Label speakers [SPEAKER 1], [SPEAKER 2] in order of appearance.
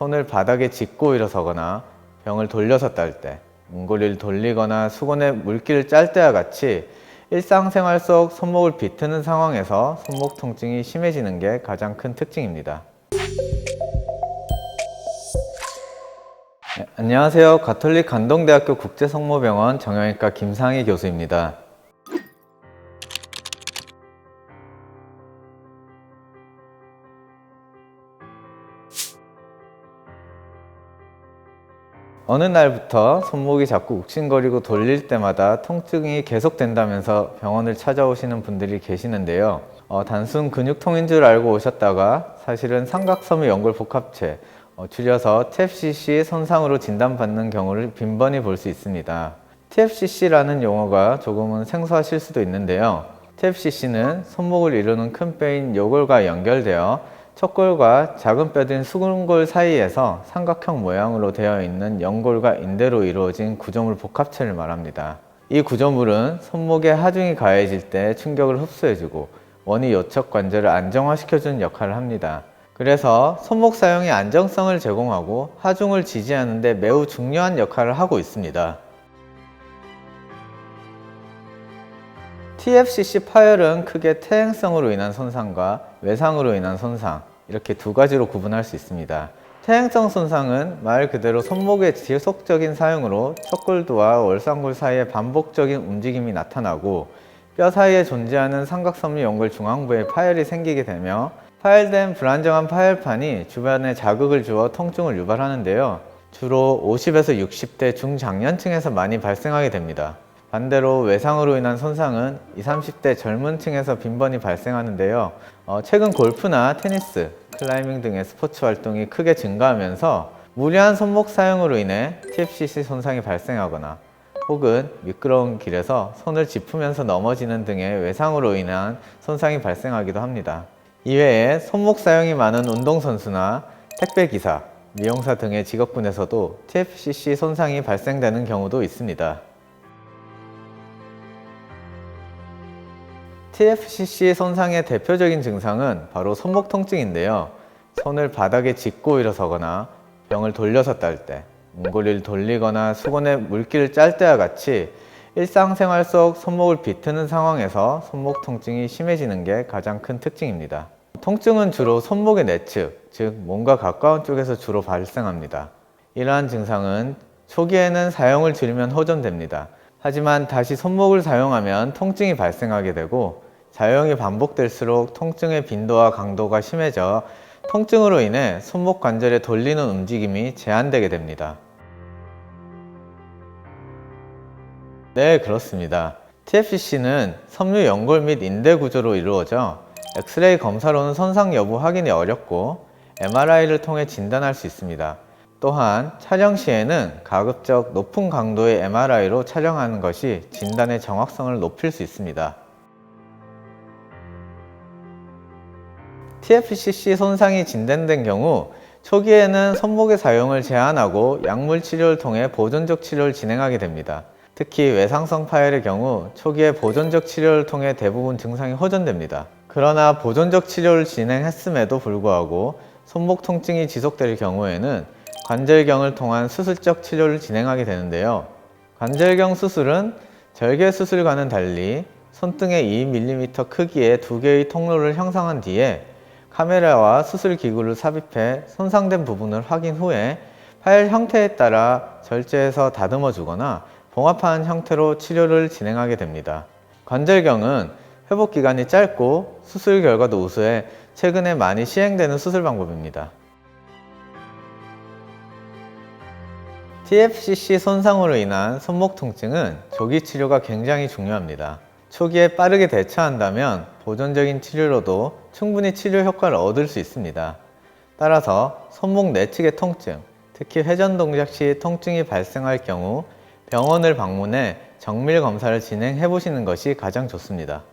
[SPEAKER 1] 손을 바닥에 짚고 일어서거나 병을 돌려서 딸 때, 문고리를 돌리거나 수건에 물기를 짤 때와 같이 일상생활 속 손목을 비트는 상황에서 손목 통증이 심해지는 게 가장 큰 특징입니다. 네, 안녕하세요. 가톨릭 감동대학교 국제성모병원 정형외과 김상희 교수입니다. 어느 날부터 손목이 자꾸 욱신거리고 돌릴 때마다 통증이 계속된다면서 병원을 찾아오시는 분들이 계시는데요. 단순 근육통인 줄 알고 오셨다가 사실은 삼각섬유 연골복합체, 줄여서 TFCC 손상으로 진단받는 경우를 빈번히 볼 수 있습니다. TFCC라는 용어가 조금은 생소하실 수도 있는데요. TFCC는 손목을 이루는 큰 뼈인 요골과 연결되어 척골과 작은 뼈인 수근골 사이에서 삼각형 모양으로 되어 있는 연골과 인대로 이루어진 구조물 복합체를 말합니다. 이 구조물은 손목에 하중이 가해질 때 충격을 흡수해주고 원위 요척 관절을 안정화시켜주는 역할을 합니다. 그래서 손목 사용의 안정성을 제공하고 하중을 지지하는 데 매우 중요한 역할을 하고 있습니다. TFCC 파열은 크게 퇴행성으로 인한 손상과 외상으로 인한 손상, 이렇게 두 가지로 구분할 수 있습니다. 퇴행성 손상은 말 그대로 손목의 지속적인 사용으로 척골두와 월상골 사이에 반복적인 움직임이 나타나고 뼈 사이에 존재하는 삼각섬유 연골 중앙부에 파열이 생기게 되며 파열된 불안정한 파열판이 주변에 자극을 주어 통증을 유발하는데요. 주로 50에서 60대 중장년층에서 많이 발생하게 됩니다. 반대로 외상으로 인한 손상은 20, 30대 젊은 층에서 빈번히 발생하는데요. 최근 골프나 테니스, 클라이밍 등의 스포츠 활동이 크게 증가하면서 무리한 손목 사용으로 인해 TFCC 손상이 발생하거나 혹은 미끄러운 길에서 손을 짚으면서 넘어지는 등의 외상으로 인한 손상이 발생하기도 합니다. 이외에 손목 사용이 많은 운동선수나 택배기사, 미용사 등의 직업군에서도 TFCC 손상이 발생되는 경우도 있습니다. TFCC 손상의 대표적인 증상은 바로 손목 통증인데요. 손을 바닥에 짚고 일어서거나 병을 돌려서 딸 때, 문고리를 돌리거나 수건에 물기를 짤 때와 같이 일상생활 속 손목을 비트는 상황에서 손목 통증이 심해지는 게 가장 큰 특징입니다. 통증은 주로 손목의 내측, 즉 몸과 가까운 쪽에서 주로 발생합니다. 이러한 증상은 초기에는 사용을 줄이면 호전됩니다. 하지만 다시 손목을 사용하면 통증이 발생하게 되고 사용이 반복될수록 통증의 빈도와 강도가 심해져 통증으로 인해 손목 관절에 돌리는 움직임이 제한되게 됩니다. 네, 그렇습니다. TFCC는 섬유 연골 및 인대 구조로 이루어져 엑스레이 검사로는 손상 여부 확인이 어렵고 MRI를 통해 진단할 수 있습니다. 또한 촬영 시에는 가급적 높은 강도의 MRI로 촬영하는 것이 진단의 정확성을 높일 수 있습니다. TFCC 손상이 진단된 경우 초기에는 손목의 사용을 제한하고 약물 치료를 통해 보존적 치료를 진행하게 됩니다. 특히 외상성 파열의 경우 초기에 보존적 치료를 통해 대부분 증상이 호전됩니다. 그러나 보존적 치료를 진행했음에도 불구하고 손목 통증이 지속될 경우에는 관절경을 통한 수술적 치료를 진행하게 되는데요. 관절경 수술은 절개 수술과는 달리 손등에 2mm 크기의 두 개의 통로를 형성한 뒤에 카메라와 수술 기구를 삽입해 손상된 부분을 확인 후에 파열 형태에 따라 절제해서 다듬어 주거나 봉합한 형태로 치료를 진행하게 됩니다. 관절경은 회복 기간이 짧고 수술 결과도 우수해 최근에 많이 시행되는 수술 방법입니다. TFCC 손상으로 인한 손목 통증은 조기 치료가 굉장히 중요합니다. 초기에 빠르게 대처한다면 보존적인 치료로도 충분히 치료 효과를 얻을 수 있습니다. 따라서 손목 내측의 통증, 특히 회전 동작 시 통증이 발생할 경우 병원을 방문해 정밀 검사를 진행해 보시는 것이 가장 좋습니다.